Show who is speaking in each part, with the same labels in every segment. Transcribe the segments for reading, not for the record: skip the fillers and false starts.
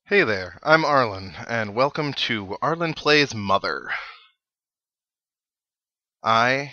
Speaker 1: Hey there, I'm Arlin, and welcome to Arlin Plays Mother. I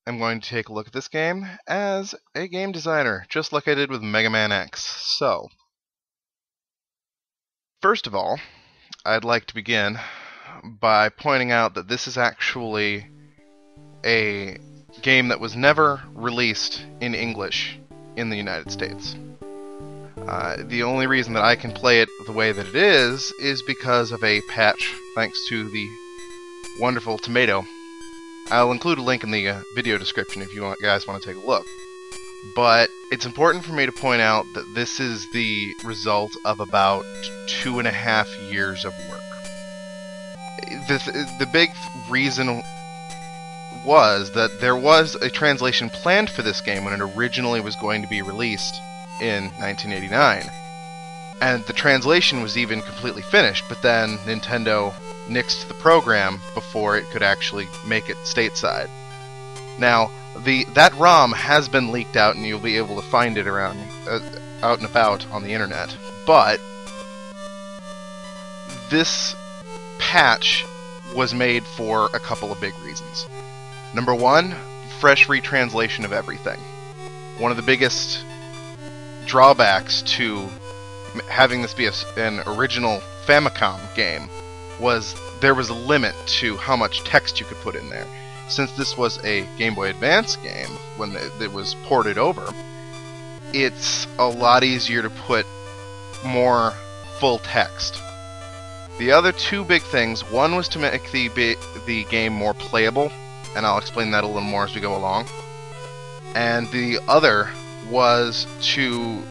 Speaker 1: am going to take a look at this game as a game designer, just like I did with Mega Man X. So, first of all, I'd like to begin by pointing out that this is actually a game that was never released in English in the United States. The only reason that I can play it the way that it is because of a patch, thanks to the wonderful Tomato. I'll include a link in the video description if you guys want to take a look. But it's important for me to point out that this is the result of about 2.5 years of work. The big reason was that there was a translation planned for this game when it originally was going to be released in 1989, and the translation was even completely finished, but then Nintendo nixed the program before it could actually make it stateside. Now, that ROM has been leaked out, and you'll be able to find it around out and about on the internet, but this patch was made for a couple of big reasons. Number one, fresh retranslation of everything. One of the biggest drawbacks to having this be an original Famicom game was there was a limit to how much text you could put in there. Since this was a Game Boy Advance game when it was ported over, it's a lot easier to put more full text. The other two big things, one was to make the game more playable, and I'll explain that a little more as we go along, and the other was to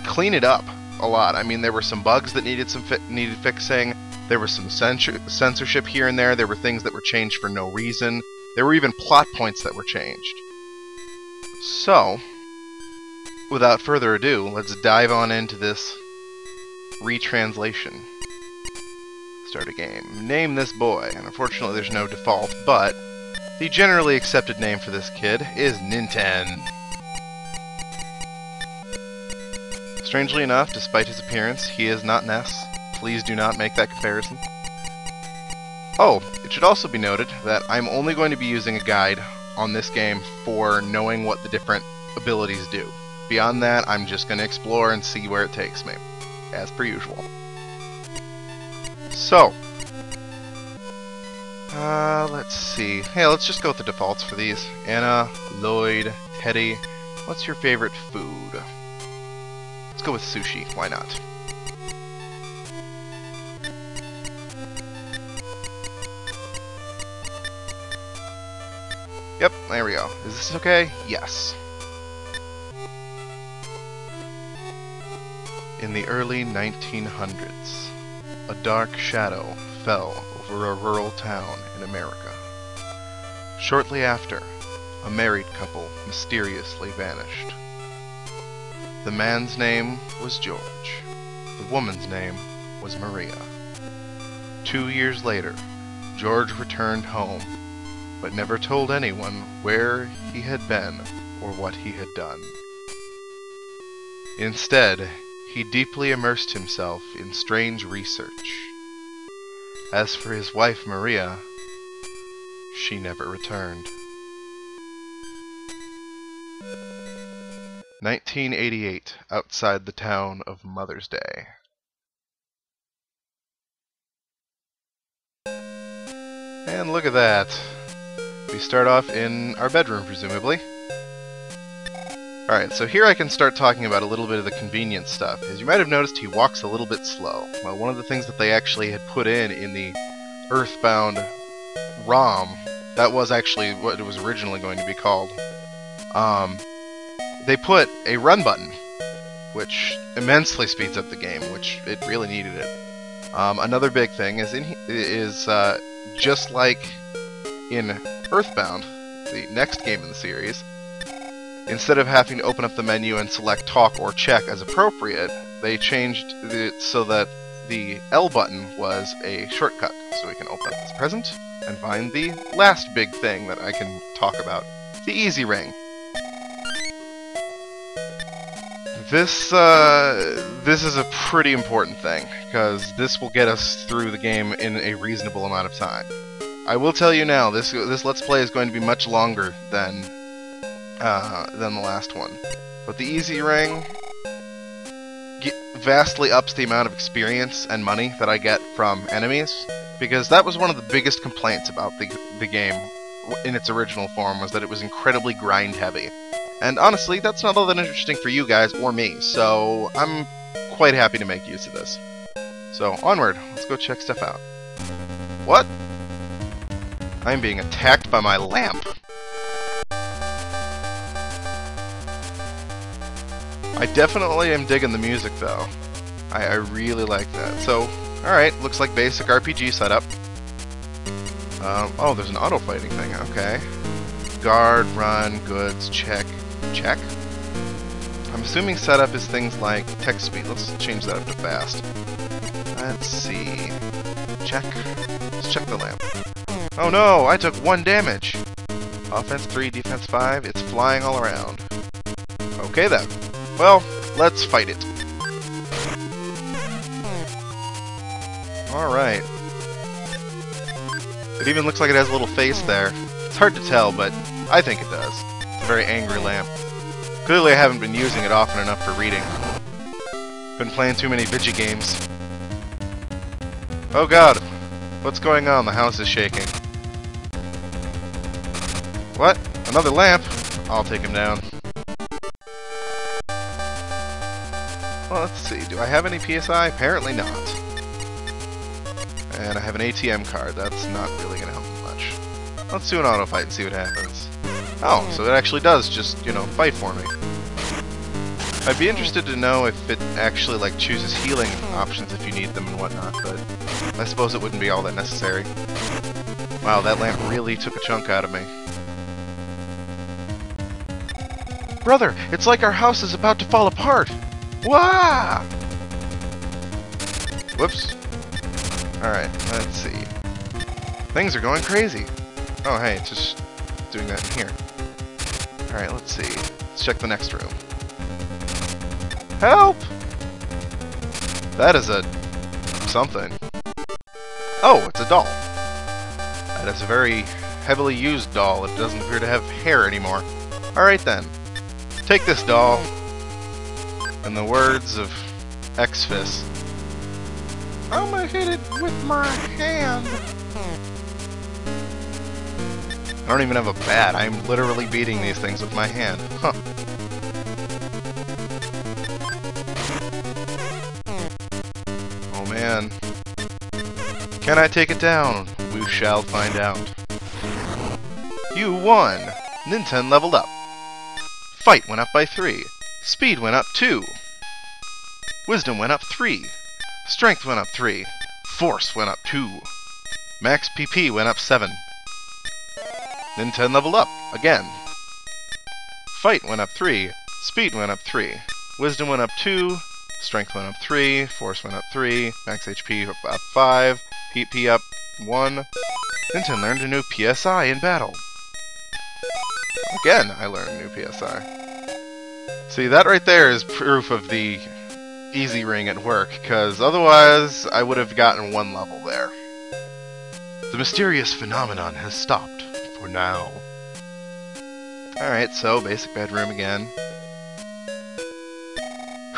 Speaker 1: clean it up a lot. I mean, there were some bugs that needed fixing. There was some censorship here and there. There were things that were changed for no reason. There were even plot points that were changed. So, without further ado, let's dive on into this retranslation. Start a game. Name this boy. And unfortunately, there's no default, but the generally accepted name for this kid is Ninten. Strangely enough, despite his appearance, he is not Ness. Please do not make that comparison. Oh, it should also be noted that I'm only going to be using a guide on this game for knowing what the different abilities do. Beyond that, I'm just going to explore and see where it takes me, as per usual. So, let's see. Hey, let's just go with the defaults for these. Anna, Lloyd, Teddy. What's your favorite food? Let's go with sushi. Why not? Yep, there we go. Is this okay? Yes. In the early 1900s, a dark shadow fell over a rural town in America. Shortly after, a married couple mysteriously vanished. The man's name was George. The woman's name was Maria. 2 years later, George returned home, but never told anyone where he had been or what he had done. Instead, he deeply immersed himself in strange research. As for his wife Maria, she never returned. 1988, outside the town of Mother's Day. And look at that. We start off in our bedroom, presumably. Alright, so here I can start talking about a little bit of the convenience stuff. As you might have noticed, he walks a little bit slow. Well, one of the things that they actually had put in the Earthbound ROM, that was actually what it was originally going to be called. They put a run button, which immensely speeds up the game, which it really needed it. Another big thing is just like in Earthbound, the next game in the series, instead of having to open up the menu and select talk or check as appropriate, they changed it so that the L button was a shortcut, so we can open up this present and find the last big thing that I can talk about, the easy ring. This is a pretty important thing, because this will get us through the game in a reasonable amount of time. I will tell you now, this Let's Play is going to be much longer than the last one. But the easy ring vastly ups the amount of experience and money that I get from enemies, because that was one of the biggest complaints about the game in its original form, was that it was incredibly grind heavy. And honestly, that's not all that interesting for you guys or me, so I'm quite happy to make use of this. So, onward, let's go check stuff out. What? I'm being attacked by my lamp. I definitely am digging the music, though. I really like that. So, alright, looks like basic RPG setup. Oh, there's an auto-fighting thing, okay. Guard, run, goods, check. Check? I'm assuming setup is things like text speed. Let's change that up to fast. Let's see. Check. Let's check the lamp. Oh no, I took 1 damage! Offense 3, defense 5, it's flying all around. Okay then. Well, let's fight it. Alright. It even looks like it has a little face there. It's hard to tell, but I think it does. It's a very angry lamp. Clearly I haven't been using it often enough for reading. Been playing too many Vigi games. Oh god! What's going on? The house is shaking. What? Another lamp? I'll take him down. Well, let's see. Do I have any PSI? Apparently not. And I have an ATM card. That's not really going to help me much. Let's do an auto fight and see what happens. Oh, so it actually does just, you know, fight for me. I'd be interested to know if it actually, like, chooses healing options if you need them and whatnot, but I suppose it wouldn't be all that necessary. Wow, that lamp really took a chunk out of me. Brother, it's like our house is about to fall apart! Wah! Whoops. Alright, let's see. Things are going crazy. Oh, hey, it's just doing that in here. Alright, let's see. Let's check the next room. Help! That is a... something. Oh, it's a doll. That is a very heavily used doll. It doesn't appear to have hair anymore. Alright then. Take this doll. In the words of X-Fist, I'ma hit it with my hand. I don't even have a bat. I'm literally beating these things with my hand. Huh. Oh man. Can I take it down? We shall find out. You won! Ninten leveled up. Fight went up by 3. Speed went up 2. Wisdom went up 3. Strength went up 3. Force went up 2. Max PP went up 7. Ninten leveled up again. Fight went up 3. Speed went up 3. Wisdom went up 2. Strength went up 3. Force went up 3. Max HP up 5. PP up 1. Ninten learned a new PSI in battle. Again, I learned a new PSI. See, that right there is proof of the easy ring at work, because otherwise I would have gotten 1 level there. The mysterious phenomenon has stopped, for now. Alright, so basic bedroom again.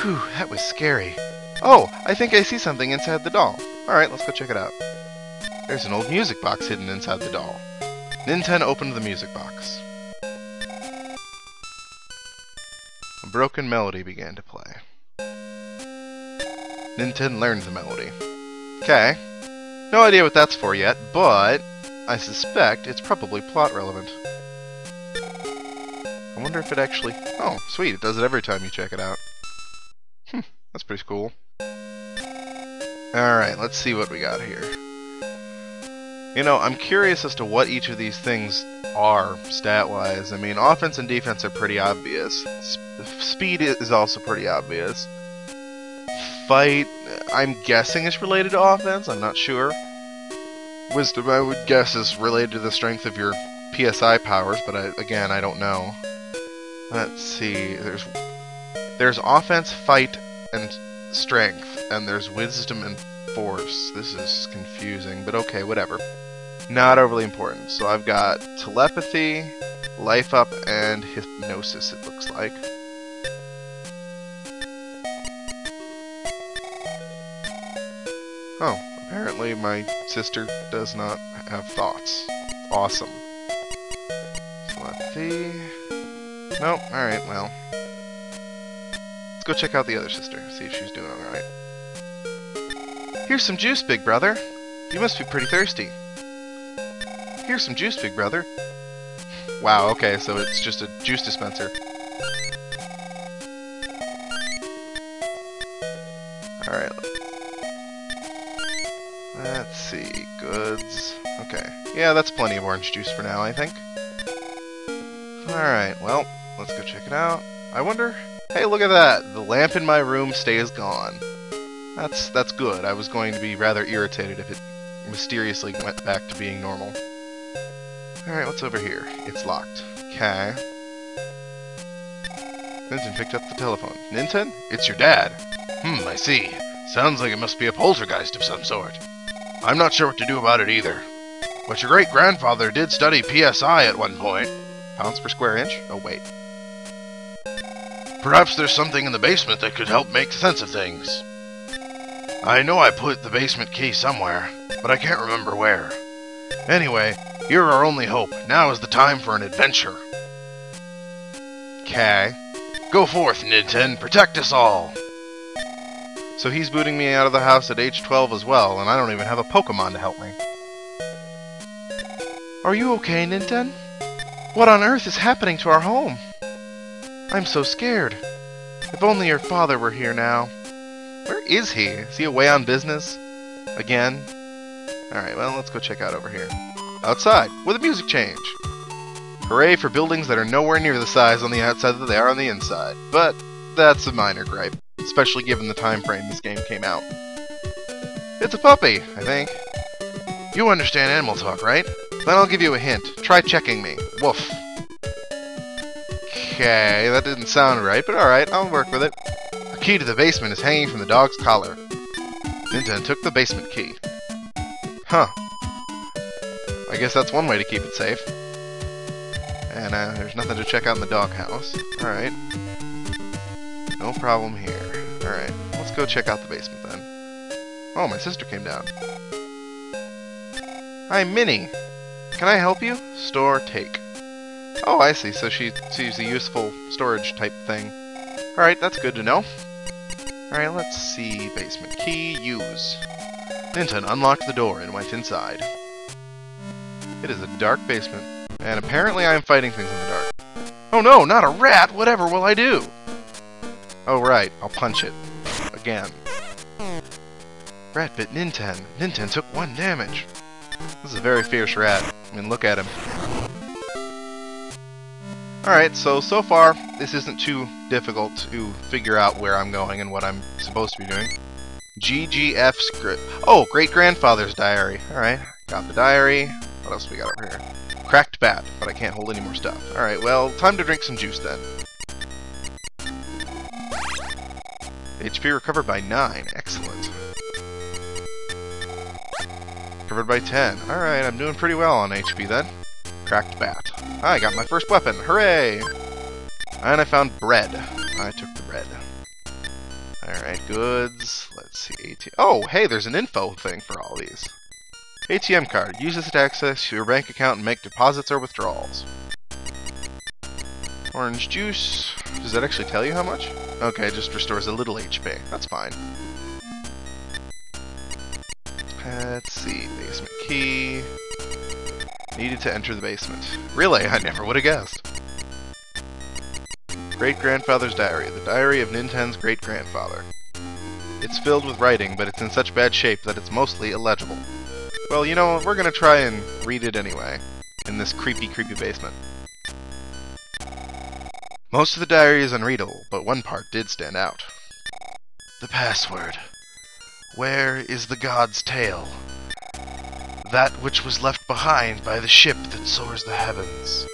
Speaker 1: Whew, that was scary. Oh, I think I see something inside the doll. Alright, let's go check it out. There's an old music box hidden inside the doll. Ninten opened the music box. A broken melody began to play. Ninten learned the melody. Okay. No idea what that's for yet, but I suspect it's probably plot relevant. I wonder if it actually... Oh, sweet, it does it every time you check it out. That's pretty cool. Alright, let's see what we got here. You know, I'm curious as to what each of these things are, stat-wise. I mean, offense and defense are pretty obvious. Speed is also pretty obvious. Fight, I'm guessing is related to offense, I'm not sure. Wisdom, I would guess, is related to the strength of your PSI powers, but again, I don't know. Let's see, there's There's offense, fight, and strength, and there's wisdom and force. This is confusing, but okay, whatever. Not overly important. So I've got telepathy, life up, and hypnosis, it looks like. Oh, apparently my sister does not have thoughts. Awesome. Telepathy. Nope, alright, well. Let's go check out the other sister, see if she's doing alright. Here's some juice, big brother. You must be pretty thirsty. Here's some juice, big brother. Wow, okay, so it's just a juice dispenser. Alright. Let's see. Goods. Okay. Yeah, that's plenty of orange juice for now, I think. Alright, well, let's go check it out. I wonder... Hey, look at that! The lamp in my room stays gone. That's good. I was going to be rather irritated if it mysteriously went back to being normal. Alright, what's over here? It's locked. Okay. Ninten picked up the telephone. Ninten? It's your dad. I see. Sounds like it must be a poltergeist of some sort. I'm not sure what to do about it either. But your great-grandfather did study PSI at one point. Pounds per square inch? Oh, wait. Perhaps there's something in the basement that could help make sense of things. I know I put the basement key somewhere, but I can't remember where. Anyway, you're our only hope. Now is the time for an adventure. Okay. Go forth, Ninten. Protect us all. So he's booting me out of the house at age 12 as well, and I don't even have a Pokemon to help me. Are you okay, Ninten? What on earth is happening to our home? I'm so scared. If only your father were here now. Where is he? Is he away on business? Again? Alright, well, let's go check out over here. Outside, with a music change. Hooray for buildings that are nowhere near the size on the outside that they are on the inside. But that's a minor gripe, especially given the time frame this game came out. It's a puppy, I think. You understand animal talk, right? Then I'll give you a hint. Try checking me. Woof. Okay, that didn't sound right, but alright, I'll work with it. The key to the basement is hanging from the dog's collar. Ninten took the basement key. Huh. I guess that's one way to keep it safe. And there's nothing to check out in the doghouse. Alright. No problem here. Alright, let's go check out the basement then. Oh, my sister came down. Hi, Minnie. Can I help you? Store, take. Oh, I see. So she sees a useful storage type thing. Alright, that's good to know. Alright, let's see. Basement key, use. Ninten unlocked the door and went inside. It is a dark basement, and apparently I am fighting things in the dark. Oh no, not a rat! Whatever will I do? Oh right, I'll punch it. Again. Rat bit Ninten. Ninten took 1 damage. This is a very fierce rat. I mean, look at him. Alright, so far, this isn't too difficult to figure out where I'm going and what I'm supposed to be doing. GGF script. Oh, great-grandfather's diary. Alright, got the diary. What else we got over here? Cracked bat, but I can't hold any more stuff. Alright, well, time to drink some juice then. HP recovered by 9. Excellent. Recovered by 10. Alright, I'm doing pretty well on HP then. Cracked bat. I got my first weapon. Hooray! And I found bread. I took the bread. Alright, goods. Let's see. Oh, hey, there's an info thing for all these. ATM card. Use this to access your bank account and make deposits or withdrawals. Orange juice. Does that actually tell you how much? Okay, it just restores a little HP. That's fine. Let's see. Basement key. Needed to enter the basement. Really? I never would have guessed. Great-grandfather's diary. The diary of Ninten's great-grandfather. It's filled with writing, but it's in such bad shape that it's mostly illegible. Well, you know, we're gonna try and read it anyway, in this creepy, creepy basement. Most of the diary is unreadable, but one part did stand out. The password. Where is the god's tail? That which was left behind by the ship that soars the heavens.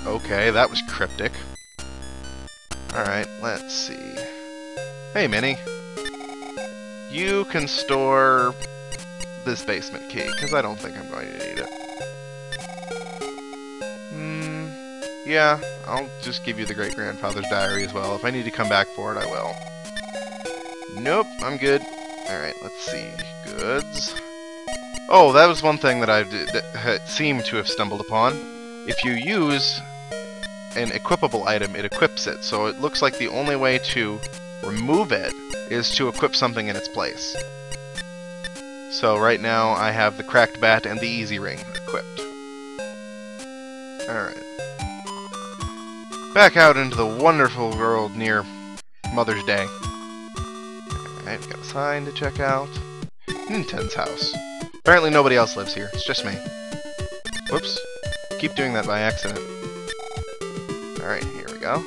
Speaker 1: Okay, that was cryptic. Alright, let's see. Hey, Minnie. You can store this basement key, because I don't think I'm going to need it. Yeah, I'll just give you the great-grandfather's diary as well. If I need to come back for it, I will. Nope, I'm good. Alright, let's see. Goods. Oh, that was one thing that that seemed to have stumbled upon. If you use an equipable item, it equips it. So it looks like the only way to remove it is to equip something in its place. So right now I have the cracked bat and the easy ring equipped. Alright. Back out into the wonderful world near Mother's Day. Alright, got a sign to check out. Ninten's house. Apparently nobody else lives here, it's just me. Whoops. Keep doing that by accident. Alright, here we go.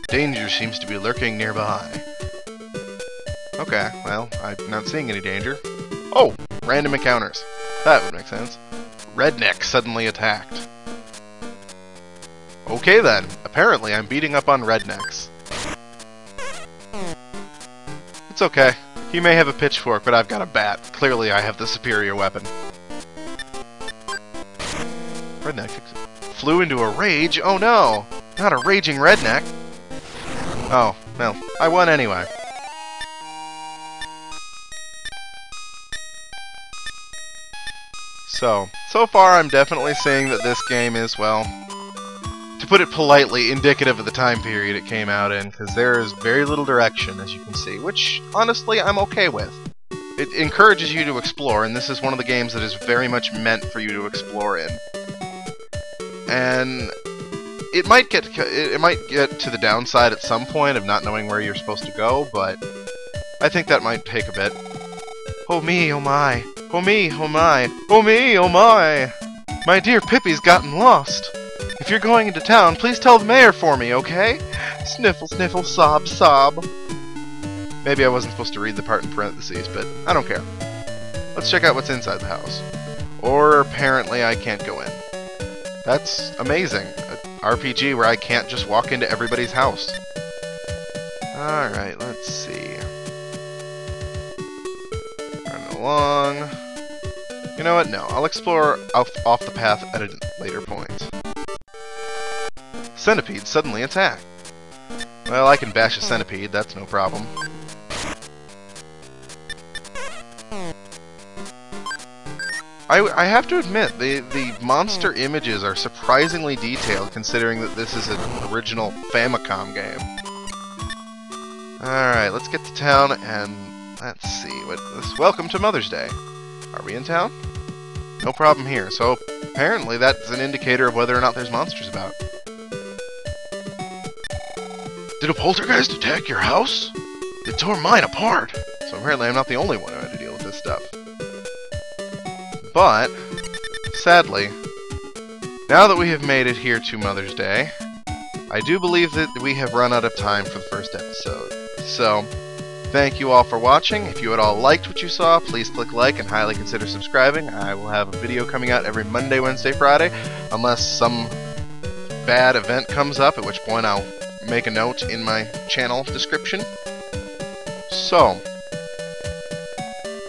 Speaker 1: Danger seems to be lurking nearby. Okay, well, I'm not seeing any danger. Oh! Random encounters. That would make sense. Redneck suddenly attacked. Okay then, apparently I'm beating up on rednecks. It's okay. He may have a pitchfork, but I've got a bat. Clearly I have the superior weapon. Redneck flew into a rage? Oh no! Not a raging redneck! Oh, well, I won anyway. So far I'm definitely seeing that this game is, well, to put it politely, indicative of the time period it came out in, because there is very little direction, as you can see, which, honestly, I'm okay with. It encourages you to explore, and this is one of the games that is very much meant for you to explore in. And it might get to the downside at some point of not knowing where you're supposed to go, but I think that might take a bit. Oh me, oh my. Oh me, oh my. Oh me, oh my. My dear Pippi's gotten lost. If you're going into town, please tell the mayor for me, okay? Sniffle, sniffle, sob, sob. Maybe I wasn't supposed to read the part in parentheses, but I don't care. Let's check out what's inside the house. Or apparently I can't go in. That's amazing. An RPG where I can't just walk into everybody's house. Alright, let's see. Running along. You know what? No, I'll explore off the path at a later point. Centipede suddenly attack. Well, I can bash a centipede, that's no problem. I have to admit, the monster images are surprisingly detailed, considering that this is an original Famicom game. Alright, let's get to town, and let's see. Welcome to Mother's Day. Are we in town? No problem here, so apparently that's an indicator of whether or not there's monsters about. Did a poltergeist attack your house? It tore mine apart! So apparently I'm not the only one who had to deal with this stuff. But, sadly, now that we have made it here to Mother's Day, I do believe that we have run out of time for the first episode. So, thank you all for watching. If you at all liked what you saw, please click like and highly consider subscribing. I will have a video coming out every Monday, Wednesday, Friday, unless some bad event comes up, at which point I'll make a note in my channel description. So,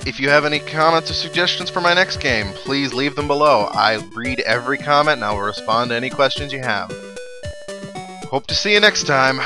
Speaker 1: if you have any comments or suggestions for my next game, please leave them below. I read every comment and I will respond to any questions you have. Hope to see you next time.